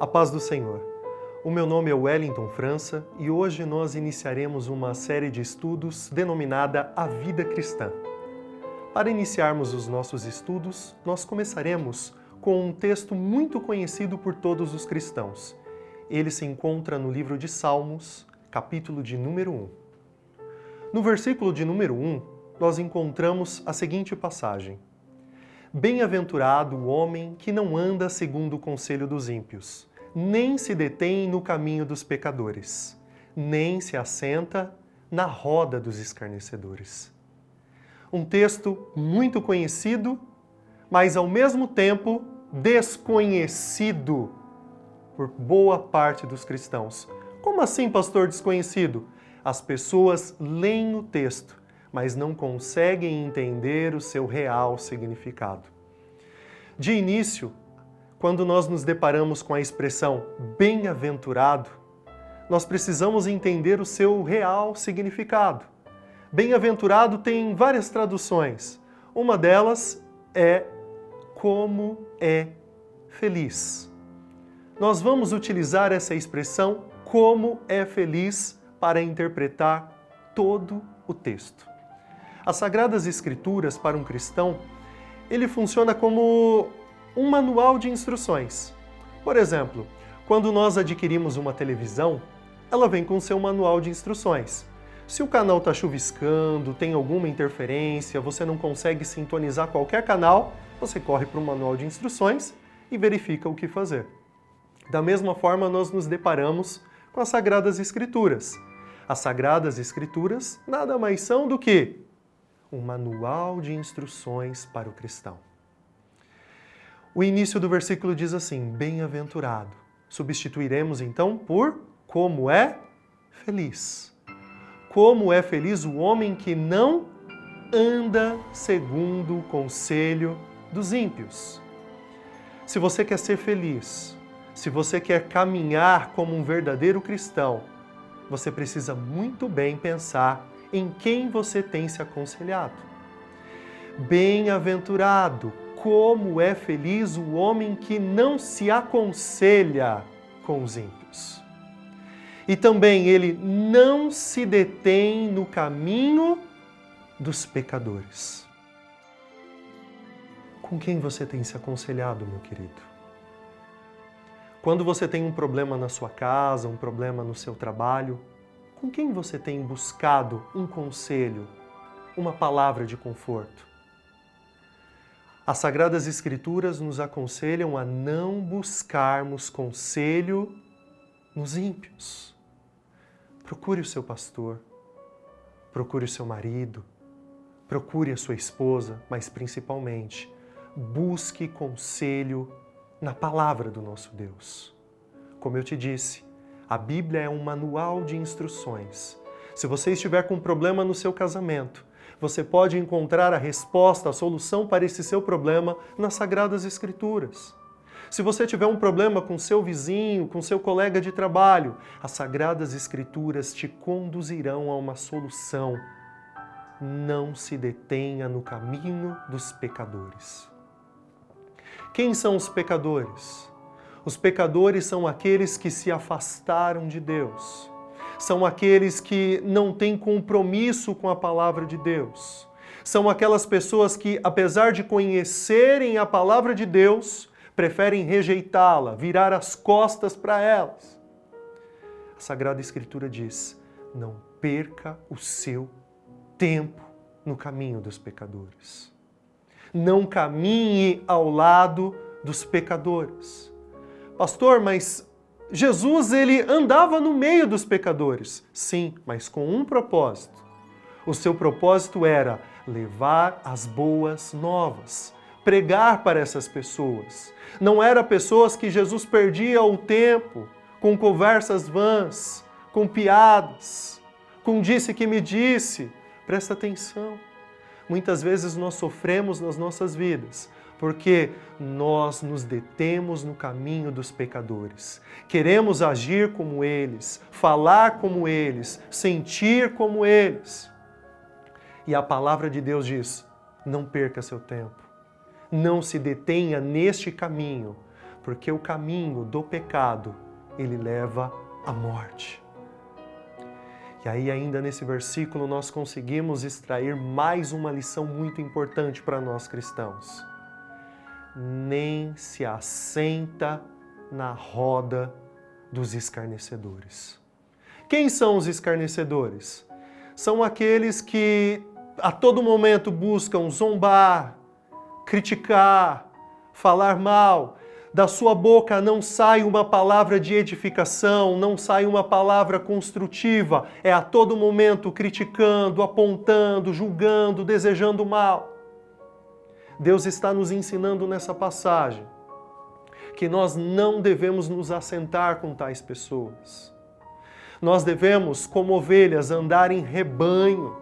A paz do Senhor. O meu nome é Wellington França e hoje nós iniciaremos uma série de estudos denominada A Vida Cristã. Para iniciarmos os nossos estudos, nós começaremos com um texto muito conhecido por todos os cristãos. Ele se encontra no livro de Salmos, capítulo de número 1. No versículo de número 1, nós encontramos a seguinte passagem: Bem-aventurado o homem que não anda segundo o conselho dos ímpios, nem se detém no caminho dos pecadores, nem se assenta na roda dos escarnecedores. Um texto muito conhecido, mas ao mesmo tempo desconhecido por boa parte dos cristãos. Como assim, pastor, desconhecido? As pessoas leem o texto, mas não conseguem entender o seu real significado. De início, quando nós nos deparamos com a expressão bem-aventurado, nós precisamos entender o seu real significado. Bem-aventurado tem várias traduções. Uma delas é como é feliz. Nós vamos utilizar essa expressão como é feliz para interpretar todo o texto. As Sagradas Escrituras, para um cristão, ele funciona como um manual de instruções. Por exemplo, quando nós adquirimos uma televisão, ela vem com seu manual de instruções. Se o canal está chuviscando, tem alguma interferência, você não consegue sintonizar qualquer canal, você corre para o manual de instruções e verifica o que fazer. Da mesma forma, nós nos deparamos com as Sagradas Escrituras. As Sagradas Escrituras nada mais são do que um manual de instruções para o cristão. O início do versículo diz assim: bem-aventurado. Substituiremos então por como é feliz. Como é feliz o homem que não anda segundo o conselho dos ímpios. Se você quer ser feliz, se você quer caminhar como um verdadeiro cristão, você precisa muito bem pensar em quem você tem se aconselhado. Bem-aventurado, como é feliz o homem que não se aconselha com os ímpios. E também ele não se detém no caminho dos pecadores. Com quem você tem se aconselhado, meu querido? Quando você tem um problema na sua casa, um problema no seu trabalho, com quem você tem buscado um conselho, uma palavra de conforto? As Sagradas Escrituras nos aconselham a não buscarmos conselho nos ímpios. Procure o seu pastor, procure o seu marido, procure a sua esposa, mas principalmente, busque conselho na palavra do nosso Deus. Como eu te disse, a Bíblia é um manual de instruções. Se você estiver com um problema no seu casamento, você pode encontrar a resposta, a solução para esse seu problema nas Sagradas Escrituras. Se você tiver um problema com seu vizinho, com seu colega de trabalho, as Sagradas Escrituras te conduzirão a uma solução. Não se detenha no caminho dos pecadores. Quem são os pecadores? Os pecadores são aqueles que se afastaram de Deus. São aqueles que não têm compromisso com a palavra de Deus. São aquelas pessoas que, apesar de conhecerem a palavra de Deus, preferem rejeitá-la, virar as costas para elas. A Sagrada Escritura diz: não perca o seu tempo no caminho dos pecadores. Não caminhe ao lado dos pecadores. Pastor, mas Jesus, ele andava no meio dos pecadores. Sim, mas com um propósito. O seu propósito era levar as boas novas, pregar para essas pessoas. Não eram pessoas que Jesus perdia o tempo com conversas vãs, com piadas, com disse que me disse. Presta atenção. Muitas vezes nós sofremos nas nossas vidas porque nós nos detemos no caminho dos pecadores. Queremos agir como eles, falar como eles, sentir como eles. E a palavra de Deus diz: não perca seu tempo. Não se detenha neste caminho, porque o caminho do pecado, ele leva à morte. E aí ainda nesse versículo nós conseguimos extrair mais uma lição muito importante para nós cristãos. Nem se assenta na roda dos escarnecedores. Quem são os escarnecedores? São aqueles que a todo momento buscam zombar, criticar, falar mal. Da sua boca não sai uma palavra de edificação, não sai uma palavra construtiva. É a todo momento criticando, apontando, julgando, desejando mal. Deus está nos ensinando nessa passagem que nós não devemos nos assentar com tais pessoas. Nós devemos, como ovelhas, andar em rebanho.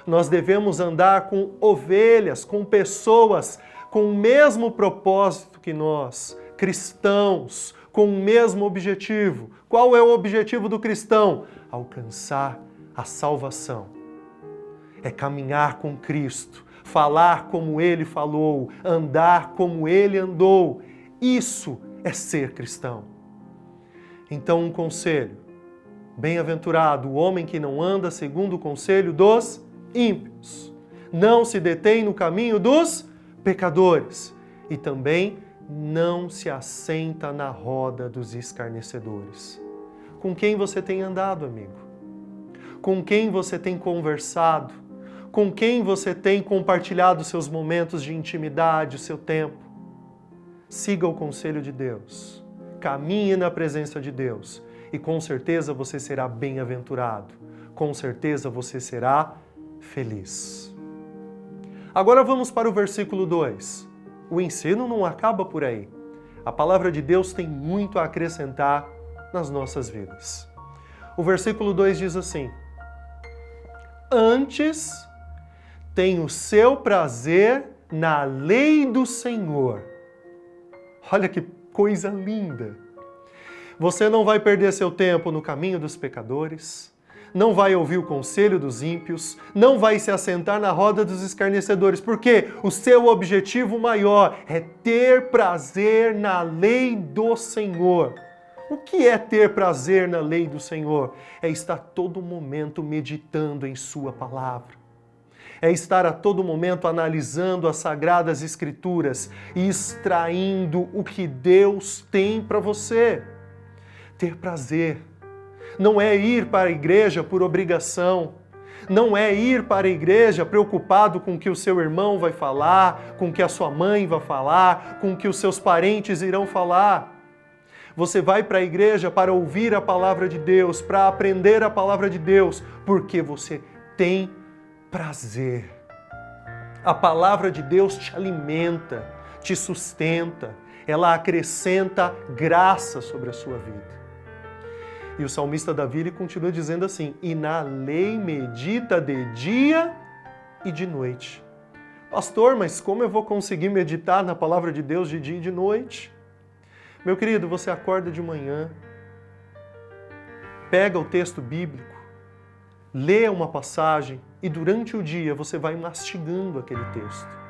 Nós devemos andar com ovelhas, com pessoas com o mesmo propósito que nós, cristãos, com o mesmo objetivo. Qual é o objetivo do cristão? Alcançar a salvação. É caminhar com Cristo, falar como Ele falou, andar como Ele andou. Isso é ser cristão. Então, um conselho. Bem-aventurado o homem que não anda segundo o conselho dos ímpios, não se detém no caminho dos pecadores e também não se assenta na roda dos escarnecedores. Com quem você tem andado, amigo? Com quem você tem conversado? Com quem você tem compartilhado seus momentos de intimidade, o seu tempo? Siga o conselho de Deus, caminhe na presença de Deus e com certeza você será bem-aventurado, com certeza você será feliz. Agora vamos para o versículo 2. O ensino não acaba por aí. A palavra de Deus tem muito a acrescentar nas nossas vidas. O versículo 2 diz assim: antes tem o seu prazer na lei do Senhor. Olha que coisa linda! Você não vai perder seu tempo no caminho dos pecadores, não vai ouvir o conselho dos ímpios, não vai se assentar na roda dos escarnecedores, porque o seu objetivo maior é ter prazer na lei do Senhor. O que é ter prazer na lei do Senhor? É estar todo momento meditando em sua palavra. É estar a todo momento analisando as Sagradas Escrituras e extraindo o que Deus tem para você. Ter prazer. Não é ir para a igreja por obrigação. Não é ir para a igreja preocupado com o que o seu irmão vai falar, com o que a sua mãe vai falar, com o que os seus parentes irão falar. Você vai para a igreja para ouvir a palavra de Deus, para aprender a palavra de Deus, porque você tem prazer. A palavra de Deus te alimenta, te sustenta, ela acrescenta graça sobre a sua vida. E o salmista Davi ele continua dizendo assim: e na lei medita de dia e de noite. Pastor, mas como eu vou conseguir meditar na palavra de Deus de dia e de noite? Meu querido, você acorda de manhã, pega o texto bíblico, lê uma passagem e durante o dia você vai mastigando aquele texto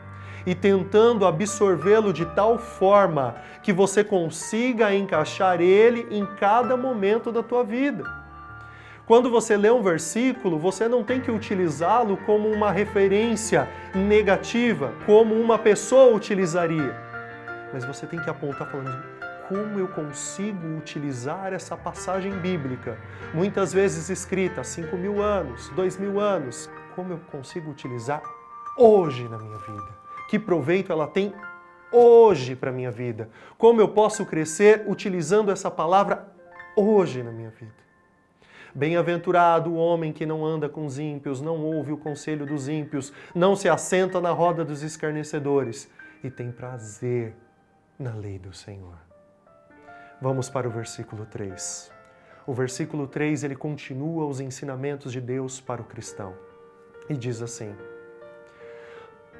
e tentando absorvê-lo de tal forma que você consiga encaixar ele em cada momento da tua vida. Quando você lê um versículo, você não tem que utilizá-lo como uma referência negativa, como uma pessoa utilizaria, mas você tem que apontar falando: como eu consigo utilizar essa passagem bíblica, muitas vezes escrita há 5.000 anos, 2.000 anos, como eu consigo utilizar hoje na minha vida? Que proveito ela tem hoje para a minha vida? Como eu posso crescer utilizando essa palavra hoje na minha vida? Bem-aventurado o homem que não anda com os ímpios, não ouve o conselho dos ímpios, não se assenta na roda dos escarnecedores e tem prazer na lei do Senhor. Vamos para o versículo 3. O versículo 3, ele continua os ensinamentos de Deus para o cristão. E diz assim: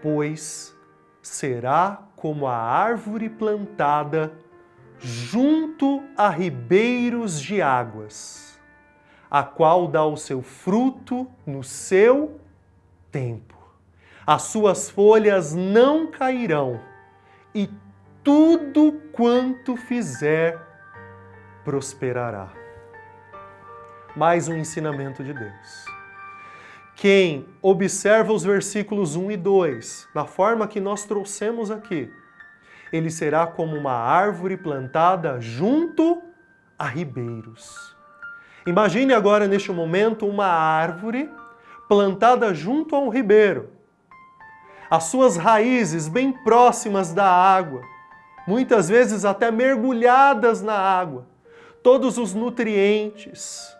pois será como a árvore plantada junto a ribeiros de águas, a qual dá o seu fruto no seu tempo. As suas folhas não cairão, e tudo quanto fizer prosperará. Mais um ensinamento de Deus. Quem observa os versículos 1 e 2, na forma que nós trouxemos aqui, ele será como uma árvore plantada junto a ribeiros. Imagine agora, neste momento, uma árvore plantada junto a um ribeiro. As suas raízes bem próximas da água, muitas vezes até mergulhadas na água. Todos os nutrientes,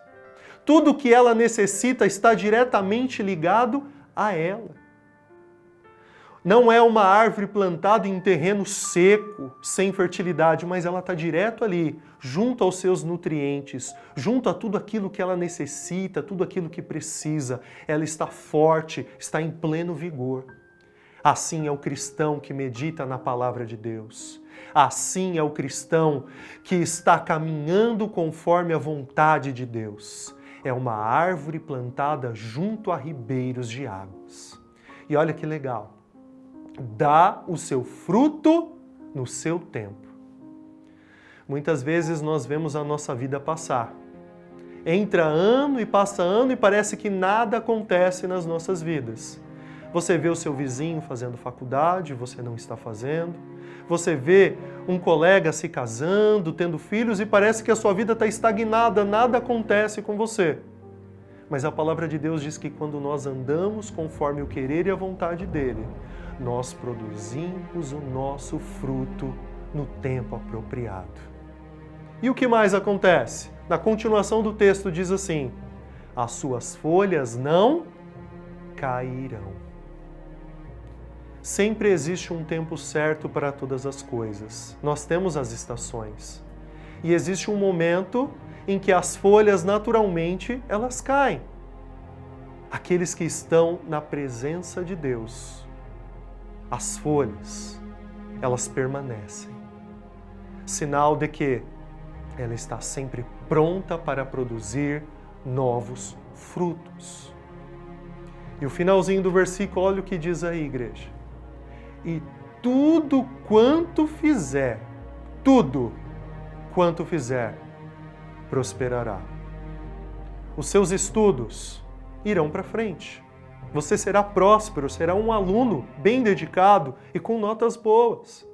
tudo que ela necessita está diretamente ligado a ela. Não é uma árvore plantada em terreno seco, sem fertilidade, mas ela está direto ali, junto aos seus nutrientes, junto a tudo aquilo que ela necessita, tudo aquilo que precisa. Ela está forte, está em pleno vigor. Assim é o cristão que medita na palavra de Deus. Assim é o cristão que está caminhando conforme a vontade de Deus. É uma árvore plantada junto a ribeiros de águas. E olha que legal. Dá o seu fruto no seu tempo. Muitas vezes nós vemos a nossa vida passar. Entra ano e passa ano e parece que nada acontece nas nossas vidas. Você vê o seu vizinho fazendo faculdade, você não está fazendo. Você vê um colega se casando, tendo filhos e parece que a sua vida está estagnada, nada acontece com você. Mas a palavra de Deus diz que quando nós andamos conforme o querer e a vontade dele, nós produzimos o nosso fruto no tempo apropriado. E o que mais acontece? Na continuação do texto diz assim: as suas folhas não cairão. Sempre existe um tempo certo para todas as coisas. Nós temos as estações. E existe um momento em que as folhas naturalmente elas caem. Aqueles que estão na presença de Deus, as folhas, elas permanecem. Sinal de que ela está sempre pronta para produzir novos frutos. E o finalzinho do versículo, olha o que diz aí, igreja. E tudo quanto fizer, prosperará. Os seus estudos irão para frente. Você será próspero, será um aluno bem dedicado e com notas boas.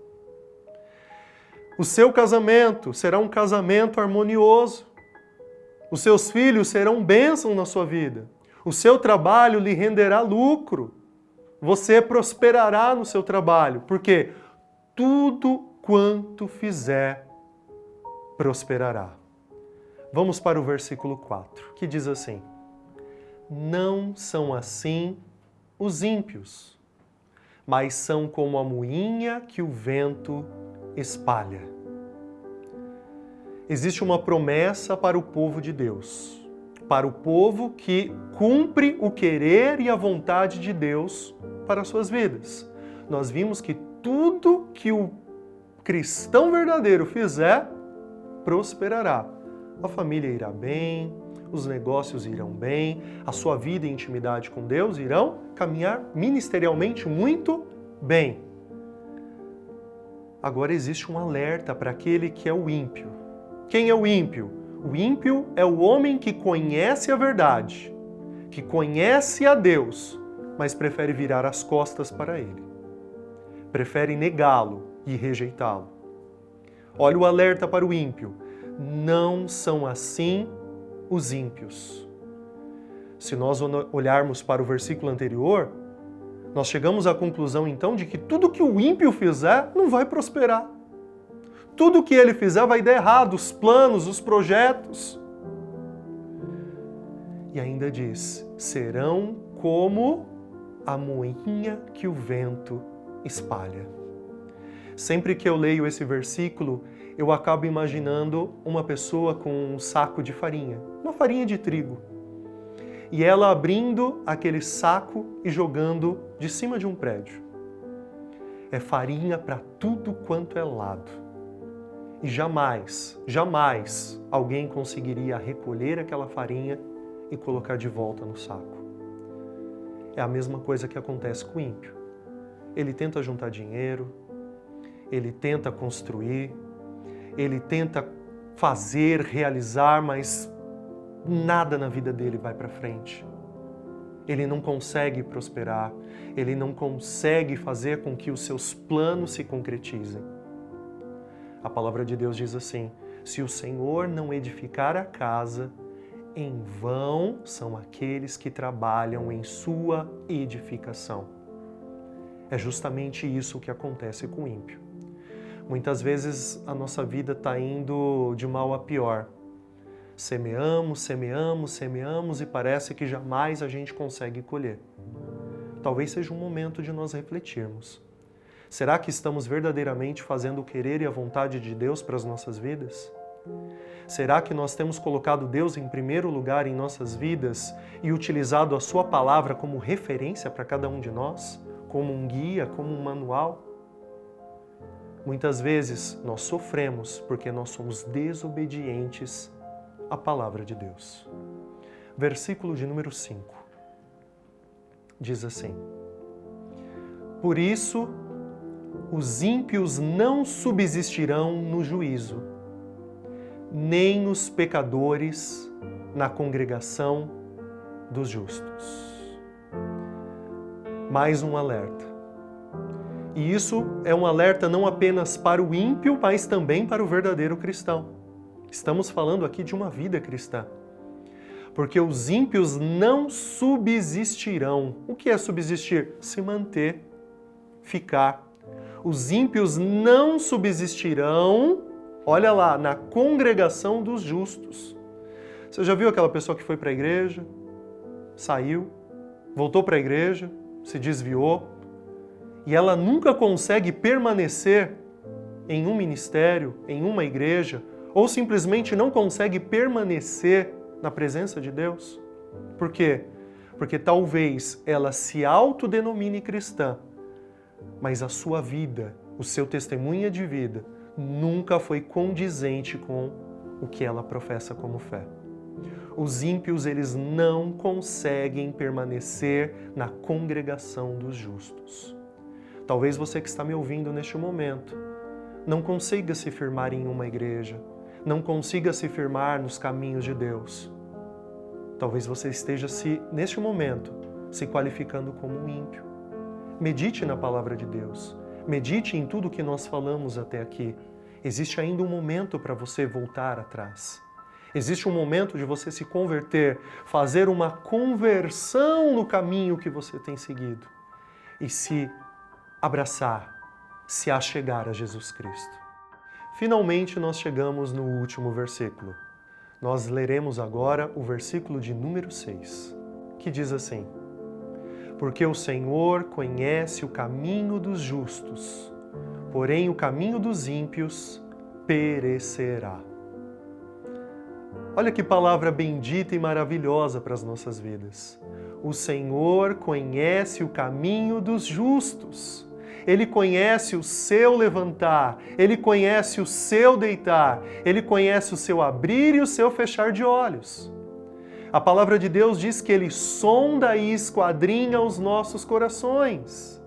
O seu casamento será um casamento harmonioso. Os seus filhos serão bênção na sua vida. O seu trabalho lhe renderá lucro. Você prosperará no seu trabalho, porque tudo quanto fizer, prosperará. Vamos para o versículo 4, que diz assim: não são assim os ímpios, mas são como a moinha que o vento espalha. Existe uma promessa para o povo de Deus, para o povo que cumpre o querer e a vontade de Deus para as suas vidas. Nós vimos que tudo que o cristão verdadeiro fizer, prosperará. A família irá bem, os negócios irão bem, a sua vida e intimidade com Deus irão caminhar ministerialmente muito bem. Agora existe um alerta para aquele que é o ímpio. Quem é o ímpio? O ímpio é o homem que conhece a verdade, que conhece a Deus, mas prefere virar as costas para ele. Prefere negá-lo e rejeitá-lo. Olha o alerta para o ímpio. Não são assim os ímpios. Se nós olharmos para o versículo anterior, nós chegamos à conclusão então de que tudo que o ímpio fizer não vai prosperar. Tudo que ele fizer vai dar errado, os planos, os projetos. E ainda diz, serão como a moinha que o vento espalha. Sempre que eu leio esse versículo, eu acabo imaginando uma pessoa com um saco de farinha, uma farinha de trigo. E ela abrindo aquele saco e jogando de cima de um prédio. É farinha para tudo quanto é lado. E jamais alguém conseguiria recolher aquela farinha e colocar de volta no saco. É a mesma coisa que acontece com o ímpio. Ele tenta juntar dinheiro, ele tenta construir, ele tenta fazer, realizar, mas nada na vida dele vai para frente. Ele não consegue prosperar, ele não consegue fazer com que os seus planos se concretizem. A palavra de Deus diz assim: se o Senhor não edificar a casa, em vão são aqueles que trabalham em sua edificação. É justamente isso que acontece com o ímpio. Muitas vezes a nossa vida está indo de mal a pior. Semeamos, semeamos, semeamos e parece que jamais a gente consegue colher. Talvez seja um momento de nós refletirmos. Será que estamos verdadeiramente fazendo o querer e a vontade de Deus para as nossas vidas? Será que nós temos colocado Deus em primeiro lugar em nossas vidas e utilizado a Sua palavra como referência para cada um de nós? Como um guia, como um manual? Muitas vezes nós sofremos porque nós somos desobedientes à palavra de Deus. Versículo de número 5 diz assim: por isso os ímpios não subsistirão no juízo, nem os pecadores na congregação dos justos. Mais um alerta. E isso é um alerta não apenas para o ímpio, mas também para o verdadeiro cristão. Estamos falando aqui de uma vida cristã. Porque os ímpios não subsistirão. O que é subsistir? Se manter, ficar. Os ímpios não subsistirão, olha lá, na congregação dos justos. Você já viu aquela pessoa que foi para a igreja, saiu, voltou para a igreja, se desviou, e ela nunca consegue permanecer em um ministério, em uma igreja, ou simplesmente não consegue permanecer na presença de Deus? Por quê? Porque talvez ela se autodenomine cristã, mas a sua vida, o seu testemunho de vida, nunca foi condizente com o que ela professa como fé. Os ímpios, eles não conseguem permanecer na congregação dos justos. Talvez você que está me ouvindo neste momento não consiga se firmar em uma igreja, não consiga se firmar nos caminhos de Deus. Talvez você esteja, neste momento, se qualificando como um ímpio. Medite na palavra de Deus. Medite em tudo que nós falamos até aqui. Existe ainda um momento para você voltar atrás. Existe um momento de você se converter, fazer uma conversão no caminho que você tem seguido e se abraçar, se achegar a Jesus Cristo. Finalmente nós chegamos no último versículo. Nós leremos agora o versículo de número 6, que diz assim: porque o Senhor conhece o caminho dos justos, porém o caminho dos ímpios perecerá. Olha que palavra bendita e maravilhosa para as nossas vidas. O Senhor conhece o caminho dos justos. Ele conhece o seu levantar, Ele conhece o seu deitar, Ele conhece o seu abrir e o seu fechar de olhos. A palavra de Deus diz que Ele sonda e esquadrinha os nossos corações.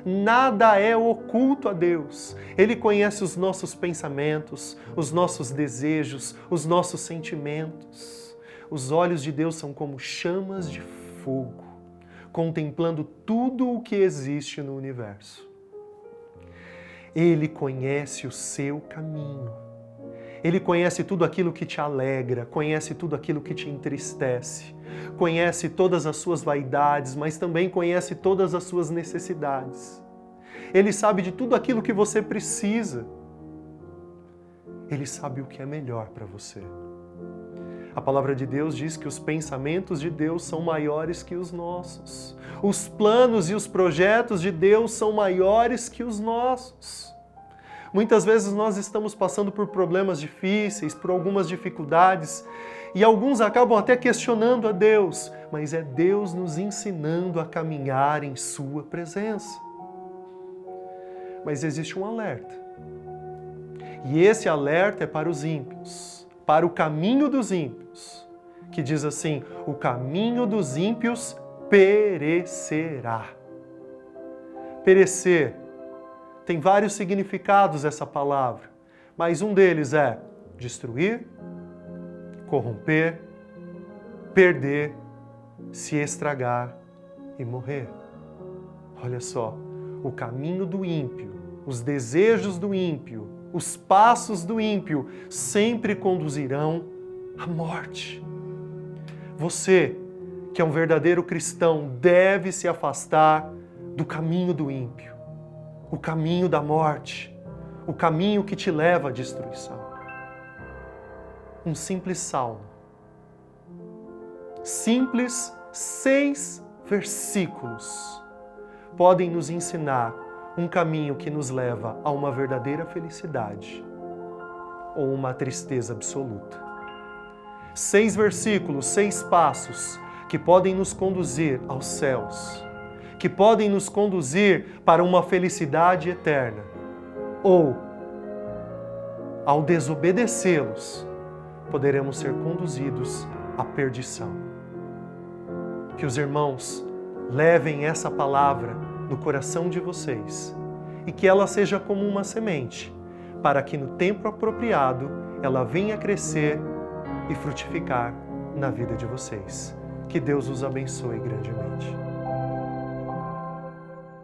Nada é oculto a Deus. Ele conhece os nossos pensamentos, os nossos desejos, os nossos sentimentos. Os olhos de Deus são como chamas de fogo, contemplando tudo o que existe no universo. Ele conhece o seu caminho. Ele conhece tudo aquilo que te alegra, conhece tudo aquilo que te entristece, conhece todas as suas vaidades, mas também conhece todas as suas necessidades. Ele sabe de tudo aquilo que você precisa. Ele sabe o que é melhor para você. A palavra de Deus diz que os pensamentos de Deus são maiores que os nossos. Os planos e os projetos de Deus são maiores que os nossos. Muitas vezes nós estamos passando por problemas difíceis, por algumas dificuldades, e alguns acabam até questionando a Deus, mas é Deus nos ensinando a caminhar em Sua presença. Mas existe um alerta. E esse alerta é para os ímpios, para o caminho dos ímpios, que diz assim: o caminho dos ímpios perecerá. Perecer Tem vários significados essa palavra, mas um deles é destruir, corromper, perder, se estragar e morrer. Olha só, o caminho do ímpio, os desejos do ímpio, os passos do ímpio sempre conduzirão à morte. Você, que é um verdadeiro cristão, deve se afastar do caminho do ímpio, o caminho da morte, o caminho que te leva à destruição. Um simples salmo. Simples 6 versículos podem nos ensinar um caminho que nos leva a uma verdadeira felicidade ou uma tristeza absoluta. 6 versículos, 6 passos que podem nos conduzir aos céus, que podem nos conduzir para uma felicidade eterna, ou, ao desobedecê-los, poderemos ser conduzidos à perdição. Que os irmãos levem essa palavra no coração de vocês e que ela seja como uma semente, para que no tempo apropriado ela venha crescer e frutificar na vida de vocês. Que Deus os abençoe grandemente.